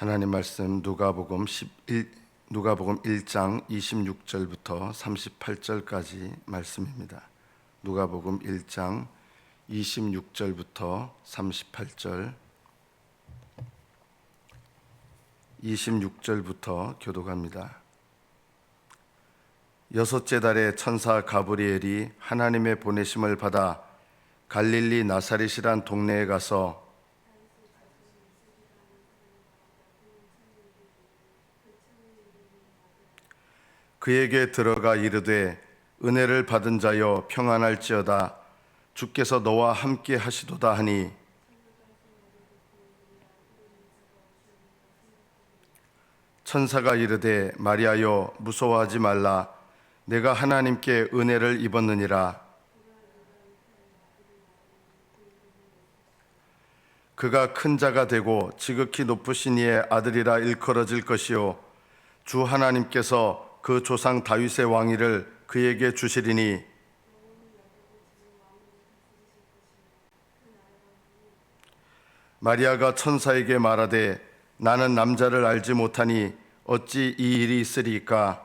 하나님 말씀 누가복음 1장 26절부터 38절까지 말씀입니다. 누가복음 1장 26절부터 38절 26절부터 교독합니다. 여섯째 달에 천사 가브리엘이 하나님의 보내심을 받아 갈릴리 나사렛이란 동네에 가서 그에게 들어가 이르되 은혜를 받은 자여 평안할지어다 주께서 너와 함께 하시도다 하니 천사가 이르되 마리아여 무서워하지 말라 내가 하나님께 은혜를 입었느니라. 그가 큰 자가 되고 지극히 높으신 이의 아들이라 일컬어질 것이요 주 하나님께서 그 조상 다윗의 왕위를 그에게 주시리니 마리아가 천사에게 말하되 나는 남자를 알지 못하니 어찌 이 일이 있으리까?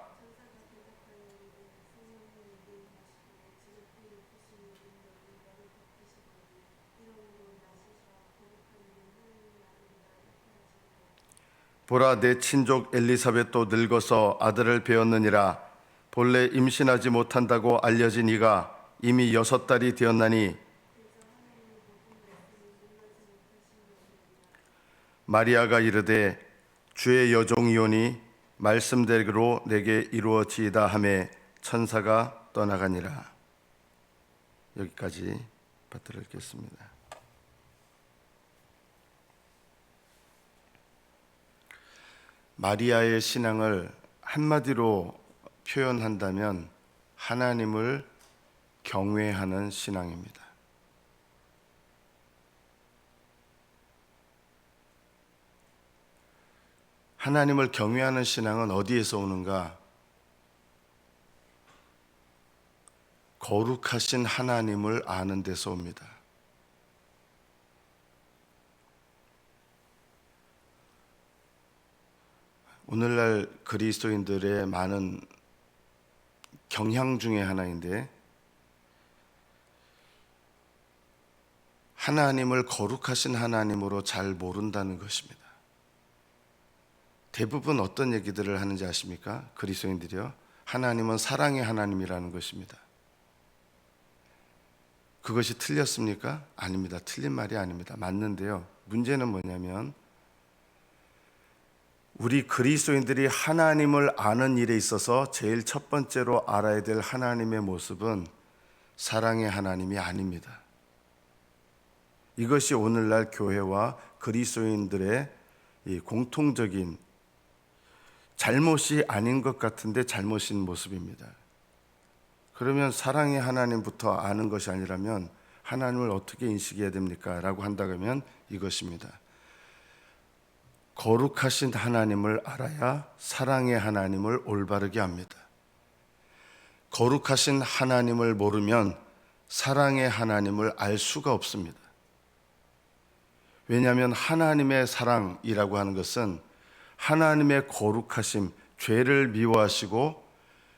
보라 내 친족 엘리사벳도 늙어서 아들을 배었느니라. 본래 임신하지 못한다고 알려진 이가 이미 6달이 되었나니 마리아가 이르되 주의 여종이오니 말씀대로 내게 이루어지이다 하매 천사가 떠나가니라. 여기까지 받들어 읽겠습니다. 마리아의 신앙을 한마디로 표현한다면 하나님을 경외하는 신앙입니다. 하나님을 경외하는 신앙은 어디에서 오는가? 거룩하신 하나님을 아는 데서 옵니다. 오늘날 그리스도인들의 많은 경향 중에 하나인데 하나님을 거룩하신 하나님으로 잘 모른다는 것입니다. 대부분 어떤 얘기들을 하는지 아십니까? 그리스도인들이요. 하나님은 사랑의 하나님이라는 것입니다. 그것이 틀렸습니까? 아닙니다. 틀린 말이 아닙니다. 맞는데요. 문제는 뭐냐면 우리 그리스도인들이 하나님을 아는 일에 있어서 제일 첫 번째로 알아야 될 하나님의 모습은 사랑의 하나님이 아닙니다. 이것이 오늘날 교회와 그리스도인들의 이 공통적인 잘못이 아닌 것 같은데 잘못인 모습입니다. 그러면 사랑의 하나님부터 아는 것이 아니라면 하나님을 어떻게 인식해야 됩니까? 라고 한다면 이것입니다. 거룩하신 하나님을 알아야 사랑의 하나님을 올바르게 합니다. 거룩하신 하나님을 모르면 사랑의 하나님을 알 수가 없습니다. 왜냐하면 하나님의 사랑이라고 하는 것은 하나님의 거룩하심, 죄를 미워하시고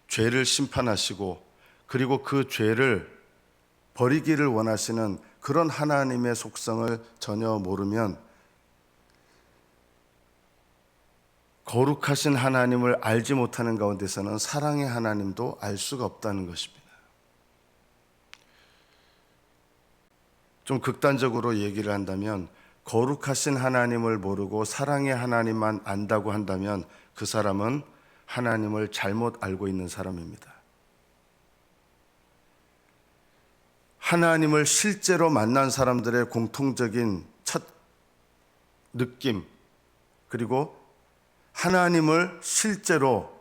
죄를 심판하시고 그리고 그 죄를 버리기를 원하시는 그런 하나님의 속성을 전혀 모르면 거룩하신 하나님을 알지 못하는 가운데서는 사랑의 하나님도 알 수가 없다는 것입니다. 좀 극단적으로 얘기를 한다면 거룩하신 하나님을 모르고 사랑의 하나님만 안다고 한다면 그 사람은 하나님을 잘못 알고 있는 사람입니다. 하나님을 실제로 만난 사람들의 공통적인 첫 느낌 그리고 하나님을 실제로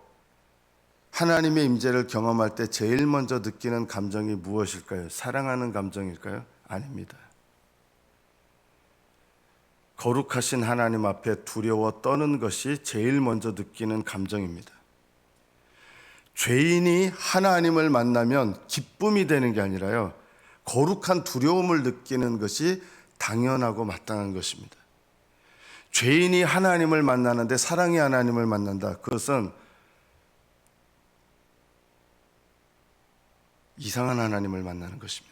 하나님의 임재를 경험할 때 제일 먼저 느끼는 감정이 무엇일까요? 사랑하는 감정일까요? 아닙니다. 거룩하신 하나님 앞에 두려워 떠는 것이 제일 먼저 느끼는 감정입니다. 죄인이 하나님을 만나면 기쁨이 되는 게 아니라요, 거룩한 두려움을 느끼는 것이 당연하고 마땅한 것입니다. 죄인이 하나님을 만나는데 사랑의 하나님을 만난다. 그것은 이상한 하나님을 만나는 것입니다.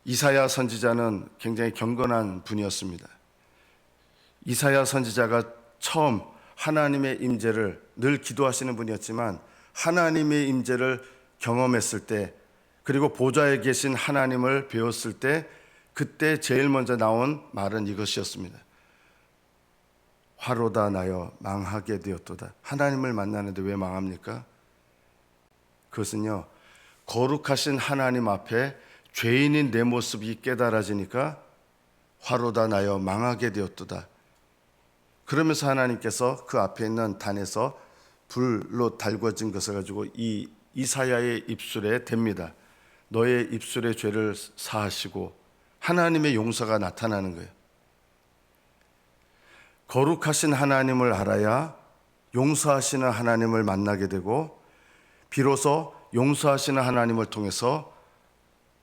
이사야 선지자는 굉장히 경건한 분이었습니다. 이사야 선지자가 처음 하나님의 임재를 늘 기도하시는 분이었지만 하나님의 임재를 경험했을 때, 그리고 보좌에 계신 하나님을 배웠을 때, 그때 제일 먼저 나온 말은 이것이었습니다. 화로다 나여 망하게 되었도다. 하나님을 만나는데 왜 망합니까? 그것은요, 거룩하신 하나님 앞에 죄인인 내 모습이 깨달아지니까 화로다 나여 망하게 되었도다. 그러면서 하나님께서 그 앞에 있는 단에서 불로 달궈진 것을 가지고 이 이사야의 입술에 댑니다. 너의 입술의 죄를 사하시고 하나님의 용서가 나타나는 거예요. 거룩하신 하나님을 알아야 용서하시는 하나님을 만나게 되고, 비로소 용서하시는 하나님을 통해서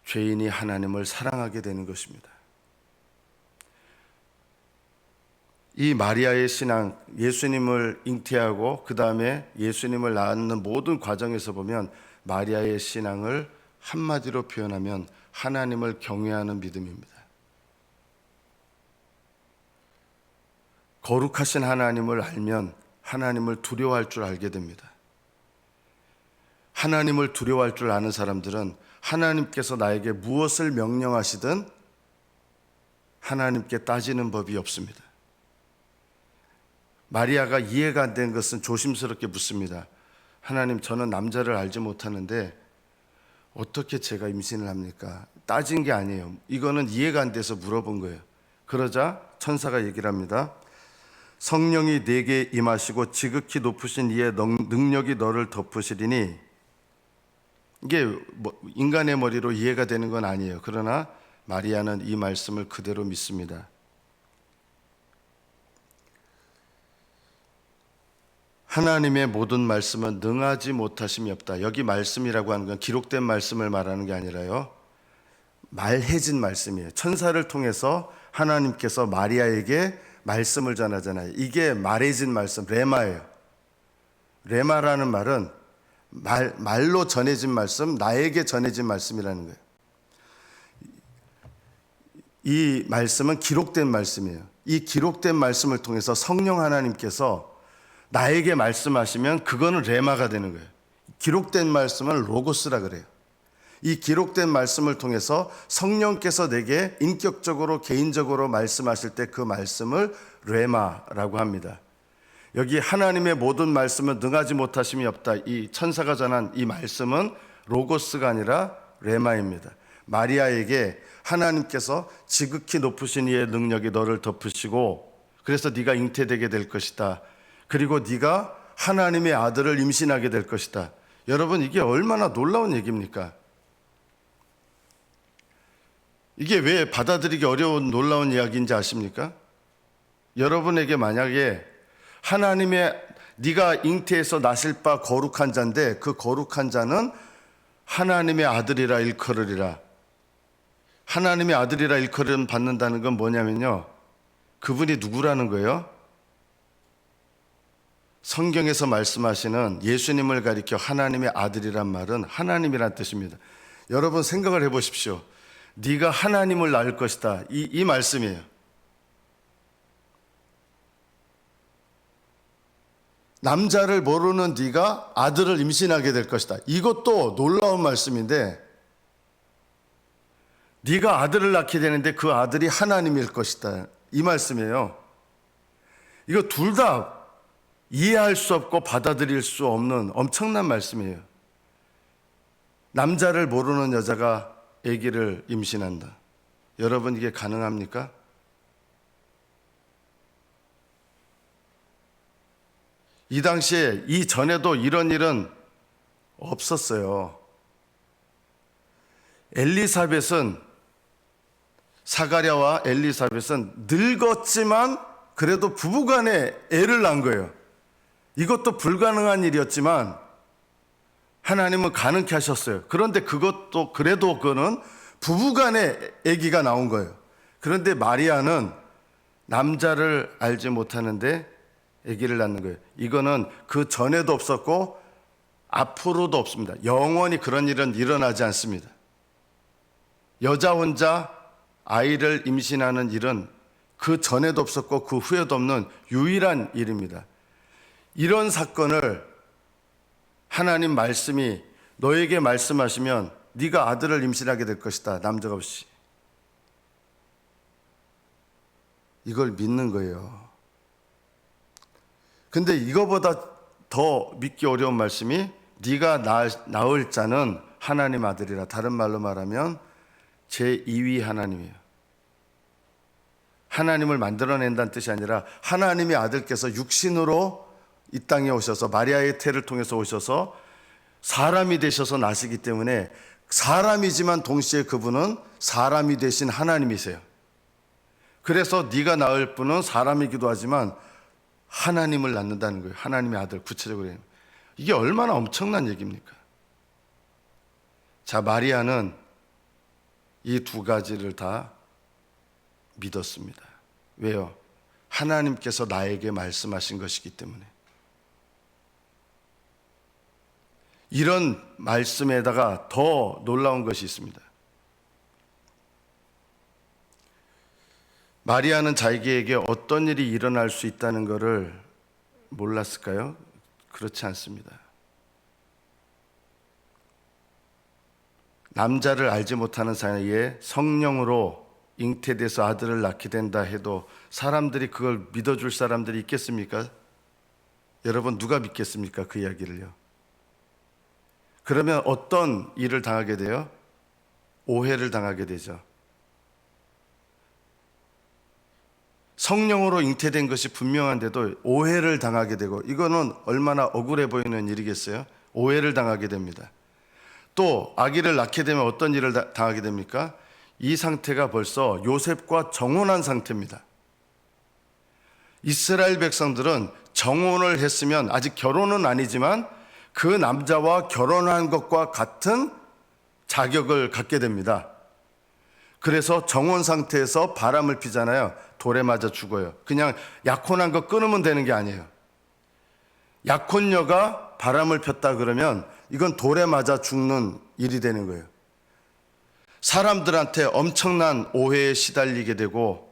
죄인이 하나님을 사랑하게 되는 것입니다. 이 마리아의 신앙, 예수님을 잉태하고 그 다음에 예수님을 낳는 모든 과정에서 보면 마리아의 신앙을 한마디로 표현하면 하나님을 경외하는 믿음입니다. 거룩하신 하나님을 알면 하나님을 두려워할 줄 알게 됩니다. 하나님을 두려워할 줄 아는 사람들은 하나님께서 나에게 무엇을 명령하시든 하나님께 따지는 법이 없습니다. 마리아가 이해가 안 된 것은 조심스럽게 묻습니다. 하나님, 저는 남자를 알지 못하는데 어떻게 제가 임신을 합니까? 따진 게 아니에요. 이거는 이해가 안 돼서 물어본 거예요. 그러자 천사가 얘기를 합니다. 성령이 내게 임하시고 지극히 높으신 이의 능력이 너를 덮으시리니, 이게 인간의 머리로 이해가 되는 건 아니에요. 그러나 마리아는 이 말씀을 그대로 믿습니다. 하나님의 모든 말씀은 능하지 못하심이 없다. 여기 말씀이라고 하는 건 기록된 말씀을 말하는 게 아니라요, 말해진 말씀이에요. 천사를 통해서 하나님께서 마리아에게 말씀을 전하잖아요. 이게 말해진 말씀, 레마예요. 레마라는 말은 말로 전해진 말씀, 나에게 전해진 말씀이라는 거예요. 이 말씀은 기록된 말씀이에요. 이 기록된 말씀을 통해서 성령 하나님께서 나에게 말씀하시면 그거는 레마가 되는 거예요. 기록된 말씀은 로고스라 그래요. 이 기록된 말씀을 통해서 성령께서 내게 인격적으로 개인적으로 말씀하실 때 그 말씀을 레마라고 합니다. 여기 하나님의 모든 말씀은 능하지 못하심이 없다. 이 천사가 전한 이 말씀은 로고스가 아니라 레마입니다. 마리아에게 하나님께서 지극히 높으신 이의 능력이 너를 덮으시고 그래서 네가 잉태되게 될 것이다. 그리고 네가 하나님의 아들을 임신하게 될 것이다. 여러분, 이게 얼마나 놀라운 얘기입니까? 이게 왜 받아들이기 어려운 놀라운 이야기인지 아십니까? 여러분에게 만약에 하나님의 네가 잉태해서 나실 바 거룩한 자인데 그 거룩한 자는 하나님의 아들이라 일컬으리라. 하나님의 아들이라 일컬음 받는다는 건 뭐냐면요, 그분이 누구라는 거예요? 성경에서 말씀하시는 예수님을 가리켜 하나님의 아들이란 말은 하나님이란 뜻입니다. 여러분 생각을 해보십시오. 네가 하나님을 낳을 것이다. 이 말씀이에요. 남자를 모르는 네가 아들을 임신하게 될 것이다. 이것도 놀라운 말씀인데, 네가 아들을 낳게 되는데 그 아들이 하나님일 것이다. 이 말씀이에요. 이거 둘 다 이해할 수 없고 받아들일 수 없는 엄청난 말씀이에요. 남자를 모르는 여자가 아기를 임신한다. 여러분, 이게 가능합니까? 이 당시에 이전에도 이런 일은 없었어요. 사가랴와 엘리사벳은 늙었지만 그래도 부부간에 애를 낳은 거예요. 이것도 불가능한 일이었지만 하나님은 가능케 하셨어요. 그런데 그것도 그래도 그거는 부부간에 아기가 나온 거예요. 그런데 마리아는 남자를 알지 못하는데 아기를 낳는 거예요. 이거는 그 전에도 없었고 앞으로도 없습니다. 영원히 그런 일은 일어나지 않습니다. 여자 혼자 아이를 임신하는 일은 그 전에도 없었고 그 후에도 없는 유일한 일입니다. 이런 사건을 하나님 말씀이 너에게 말씀하시면 네가 아들을 임신하게 될 것이다. 남자가 없이. 이걸 믿는 거예요. 근데 이거보다 더 믿기 어려운 말씀이 네가 낳을 자는 하나님 아들이라. 다른 말로 말하면 제2위 하나님이에요. 하나님을 만들어낸다는 뜻이 아니라 하나님의 아들께서 육신으로 이 땅에 오셔서 마리아의 태를 통해서 오셔서 사람이 되셔서 나시기 때문에 사람이지만 동시에 그분은 사람이 되신 하나님이세요. 그래서 네가 낳을 분은 사람이기도 하지만 하나님을 낳는다는 거예요. 하나님의 아들, 구체적으로. 이게 얼마나 엄청난 얘기입니까? 자, 마리아는 이 두 가지를 다 믿었습니다. 왜요? 하나님께서 나에게 말씀하신 것이기 때문에. 이런 말씀에다가 더 놀라운 것이 있습니다. 마리아는 자기에게 어떤 일이 일어날 수 있다는 것을 몰랐을까요? 그렇지 않습니다. 남자를 알지 못하는 사이에 성령으로 잉태돼서 아들을 낳게 된다 해도 사람들이 그걸 믿어줄 사람들이 있겠습니까? 여러분 누가 믿겠습니까? 그 이야기를요. 그러면 어떤 일을 당하게 돼요? 오해를 당하게 되죠. 성령으로 잉태된 것이 분명한데도 오해를 당하게 되고, 이거는 얼마나 억울해 보이는 일이겠어요? 오해를 당하게 됩니다. 또 아기를 낳게 되면 어떤 일을 당하게 됩니까? 이 상태가 벌써 요셉과 정혼한 상태입니다. 이스라엘 백성들은 정혼을 했으면, 아직 결혼은 아니지만 그 남자와 결혼한 것과 같은 자격을 갖게 됩니다. 그래서 정혼 상태에서 바람을 피잖아요. 돌에 맞아 죽어요. 그냥 약혼한 거 끊으면 되는 게 아니에요. 약혼녀가 바람을 폈다 그러면 이건 돌에 맞아 죽는 일이 되는 거예요. 사람들한테 엄청난 오해에 시달리게 되고,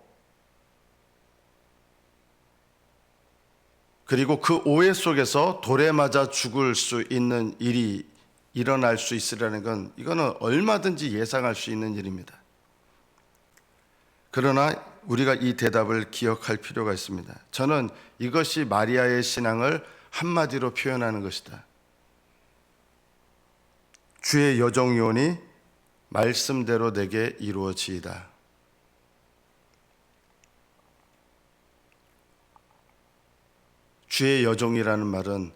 그리고 그 오해 속에서 돌에 맞아 죽을 수 있는 일이 일어날 수 있으라는 건, 이거는 얼마든지 예상할 수 있는 일입니다. 그러나 우리가 이 대답을 기억할 필요가 있습니다. 저는 이것이 마리아의 신앙을 한마디로 표현하는 것이다. 주의 여종이오니 말씀대로 내게 이루어지이다. 주의 여종이라는 말은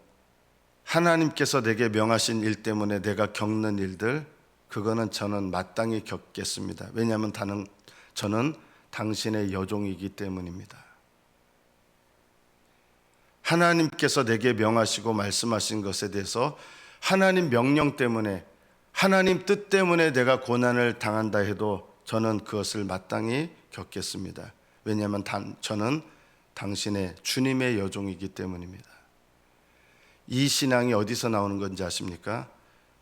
하나님께서 내게 명하신 일 때문에 내가 겪는 일들, 그거는 저는 마땅히 겪겠습니다. 왜냐하면 저는 당신의 여종이기 때문입니다. 하나님께서 내게 명하시고 말씀하신 것에 대해서 하나님 명령 때문에, 하나님 뜻 때문에 내가 고난을 당한다 해도 저는 그것을 마땅히 겪겠습니다. 왜냐하면 저는 당신의 주님의 여종이기 때문입니다. 이 신앙이 어디서 나오는 건지 아십니까?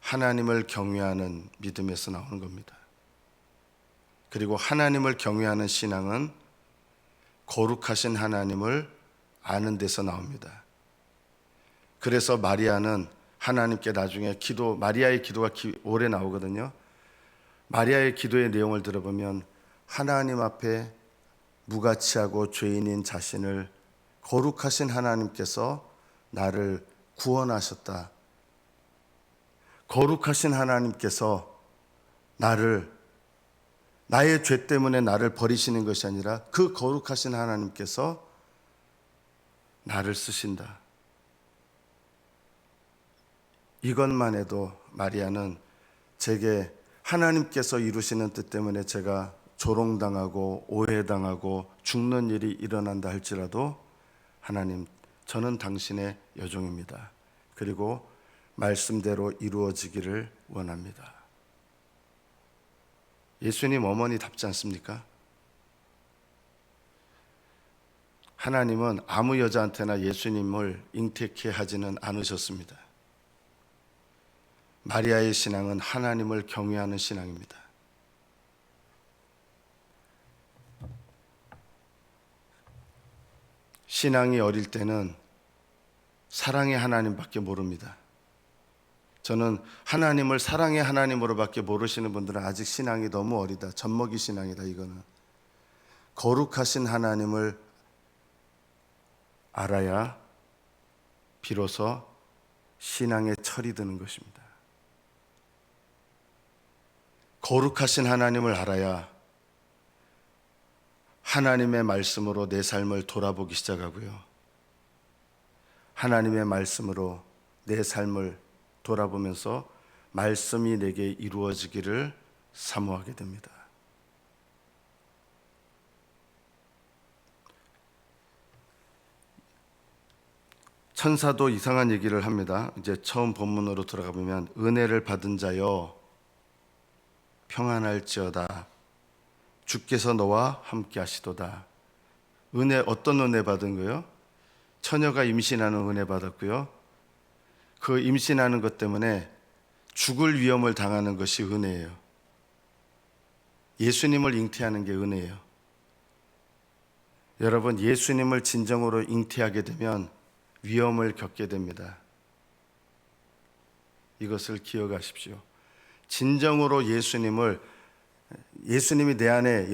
하나님을 경외하는 믿음에서 나오는 겁니다. 그리고 하나님을 경외하는 신앙은 거룩하신 하나님을 아는 데서 나옵니다. 그래서 마리아는 하나님께 나중에 마리아의 기도가 오래 나오거든요. 마리아의 기도의 내용을 들어보면 하나님 앞에 무가치하고 죄인인 자신을 거룩하신 하나님께서 나를 구원하셨다. 거룩하신 하나님께서 나의 죄 때문에 나를 버리시는 것이 아니라 그 거룩하신 하나님께서 나를 쓰신다. 이것만 해도 마리아는 제게 하나님께서 이루시는 뜻 때문에 제가 조롱당하고 오해당하고 죽는 일이 일어난다 할지라도 하나님, 저는 당신의 여종입니다. 그리고 말씀대로 이루어지기를 원합니다. 예수님 어머니 답지 않습니까? 하나님은 아무 여자한테나 예수님을 잉태케 하지는 않으셨습니다. 마리아의 신앙은 하나님을 경외하는 신앙입니다. 신앙이 어릴 때는 사랑의 하나님밖에 모릅니다. 저는 하나님을 사랑의 하나님으로밖에 모르시는 분들은 아직 신앙이 너무 어리다. 젖먹이 신앙이다. 이거는 거룩하신 하나님을 알아야 비로소 신앙에 철이 드는 것입니다. 거룩하신 하나님을 알아야 하나님의 말씀으로 내 삶을 돌아보기 시작하고요. 하나님의 말씀으로 내 삶을 돌아보면서 말씀이 내게 이루어지기를 사모하게 됩니다. 천사도 이상한 얘기를 합니다. 이제 처음 본문으로 들어가 보면 은혜를 받은 자여 평안할지어다. 주께서 너와 함께 하시도다. 은혜, 어떤 은혜 받은 거예요? 처녀가 임신하는 은혜 받았고요. 그 임신하는 것 때문에 죽을 위험을 당하는 것이 은혜예요. 예수님을 잉태하는 게 은혜예요. 여러분, 예수님을 진정으로 잉태하게 되면 위험을 겪게 됩니다. 이것을 기억하십시오. 진정으로 예수님이 내 안에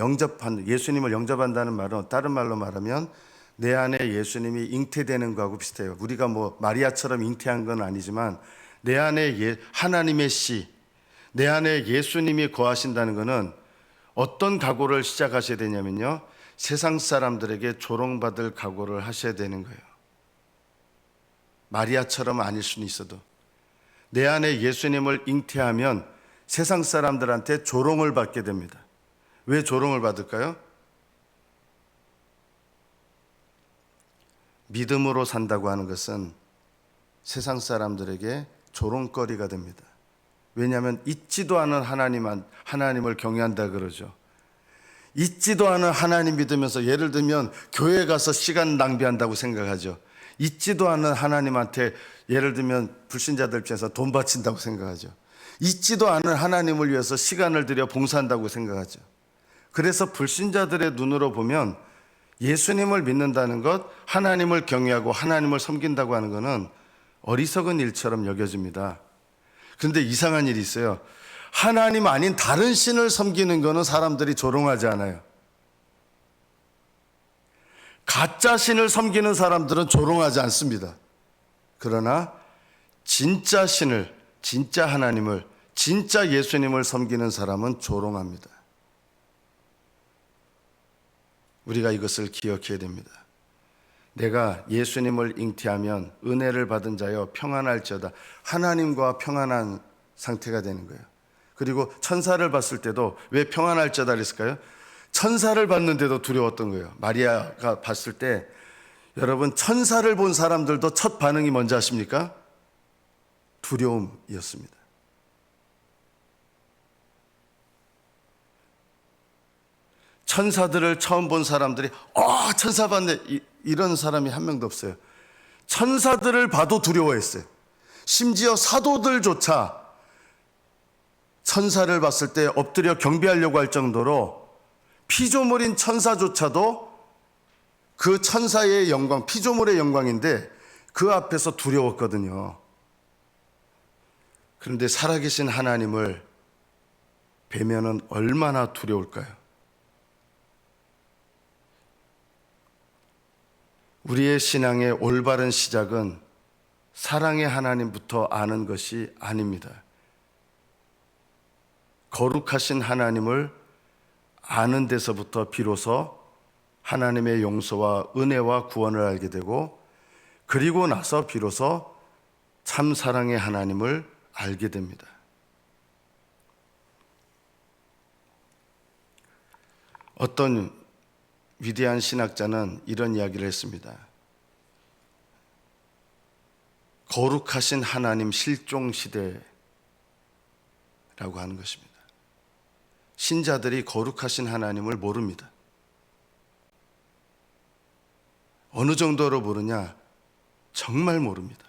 예수님을 영접한다는 말은 다른 말로 말하면 내 안에 예수님이 잉태되는 거하고 비슷해요. 우리가 뭐 마리아처럼 잉태한 건 아니지만 내 안에 하나님의 씨, 내 안에 예수님이 거하신다는 것은 어떤 각오를 시작하셔야 되냐면요, 세상 사람들에게 조롱받을 각오를 하셔야 되는 거예요. 마리아처럼 아닐 수는 있어도 내 안에 예수님을 잉태하면 세상 사람들한테 조롱을 받게 됩니다. 왜 조롱을 받을까요? 믿음으로 산다고 하는 것은 세상 사람들에게 조롱거리가 됩니다. 왜냐하면 있지도 않은 하나님을 경외한다 그러죠. 있지도 않은 하나님 믿으면서 예를 들면 교회 가서 시간 낭비한다고 생각하죠. 있지도 않은 하나님한테 예를 들면 불신자들 입장에서 돈 바친다고 생각하죠. 있지도 않은 하나님을 위해서 시간을 들여 봉사한다고 생각하죠. 그래서 불신자들의 눈으로 보면 예수님을 믿는다는 것, 하나님을 경외하고 하나님을 섬긴다고 하는 것은 어리석은 일처럼 여겨집니다. 그런데 이상한 일이 있어요. 하나님 아닌 다른 신을 섬기는 것은 사람들이 조롱하지 않아요. 가짜 신을 섬기는 사람들은 조롱하지 않습니다. 그러나 진짜 신을, 진짜 하나님을, 진짜 예수님을 섬기는 사람은 조롱합니다. 우리가 이것을 기억해야 됩니다. 내가 예수님을 잉태하면 은혜를 받은 자여 평안할지어다. 하나님과 평안한 상태가 되는 거예요. 그리고 천사를 봤을 때도 왜 평안할지어다 그랬을까요? 천사를 봤는데도 두려웠던 거예요. 마리아가 봤을 때, 여러분, 천사를 본 사람들도 첫 반응이 뭔지 아십니까? 두려움이었습니다. 천사들을 처음 본 사람들이 천사 봤네, 이런 사람이 한 명도 없어요. 천사들을 봐도 두려워했어요. 심지어 사도들조차 천사를 봤을 때 엎드려 경배하려고 할 정도로 피조물인 천사조차도 그 천사의 영광, 피조물의 영광인데 그 앞에서 두려웠거든요. 그런데 살아계신 하나님을 뵈면은 얼마나 두려울까요? 우리의 신앙의 올바른 시작은 사랑의 하나님부터 아는 것이 아닙니다. 거룩하신 하나님을 아는 데서부터 비로소 하나님의 용서와 은혜와 구원을 알게 되고, 그리고 나서 비로소 참 사랑의 하나님을 알게 됩니다. 어떤 위대한 신학자는 이런 이야기를 했습니다. 거룩하신 하나님 실종 시대라고 하는 것입니다. 신자들이 거룩하신 하나님을 모릅니다. 어느 정도로 모르냐? 정말 모릅니다.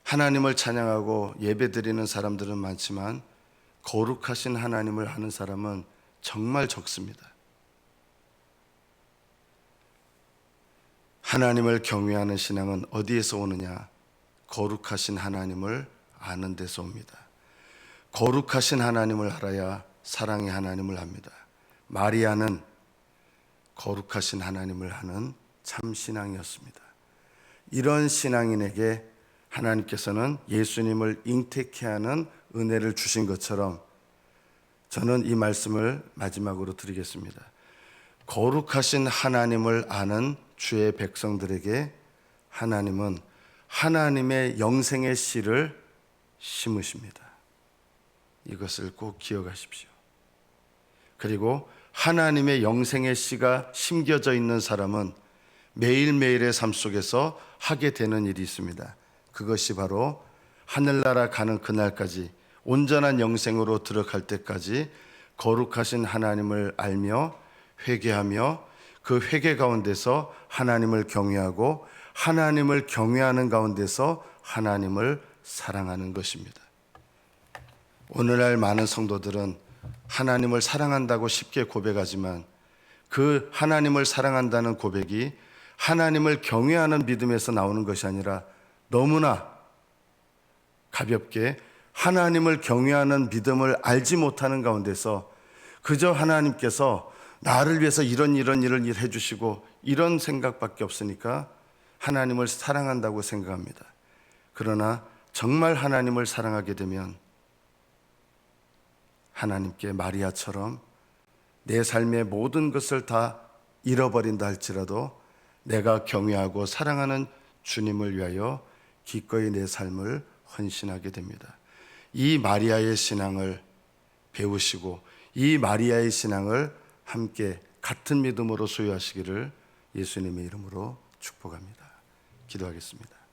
하나님을 찬양하고 예배드리는 사람들은 많지만 거룩하신 하나님을 아는 사람은 정말 적습니다. 하나님을 경외하는 신앙은 어디에서 오느냐? 거룩하신 하나님을 아는 데서 옵니다. 거룩하신 하나님을 알아야 사랑의 하나님을 압니다. 마리아는 거룩하신 하나님을 아는 참 신앙이었습니다. 이런 신앙인에게 하나님께서는 예수님을 잉태케 하는 은혜를 주신 것처럼 저는 이 말씀을 마지막으로 드리겠습니다. 거룩하신 하나님을 아는 주의 백성들에게 하나님은 하나님의 영생의 씨를 심으십니다. 이것을 꼭 기억하십시오. 그리고 하나님의 영생의 씨가 심겨져 있는 사람은 매일매일의 삶 속에서 하게 되는 일이 있습니다. 그것이 바로 하늘나라 가는 그날까지 온전한 영생으로 들어갈 때까지 거룩하신 하나님을 알며 회개하며 그 회개 가운데서 하나님을 경외하고 하나님을 경외하는 가운데서 하나님을 사랑하는 것입니다. 오늘날 많은 성도들은 하나님을 사랑한다고 쉽게 고백하지만 그 하나님을 사랑한다는 고백이 하나님을 경외하는 믿음에서 나오는 것이 아니라 너무나 가볍게 하나님을 경외하는 믿음을 알지 못하는 가운데서 그저 하나님께서 나를 위해서 이런 일을 해주시고 이런 생각밖에 없으니까 하나님을 사랑한다고 생각합니다. 그러나 정말 하나님을 사랑하게 되면 하나님께 마리아처럼 내 삶의 모든 것을 다 잃어버린다 할지라도 내가 경외하고 사랑하는 주님을 위하여 기꺼이 내 삶을 헌신하게 됩니다. 이 마리아의 신앙을 배우시고 이 마리아의 신앙을 함께 같은 믿음으로 소유하시기를 예수님의 이름으로 축복합니다. 기도하겠습니다.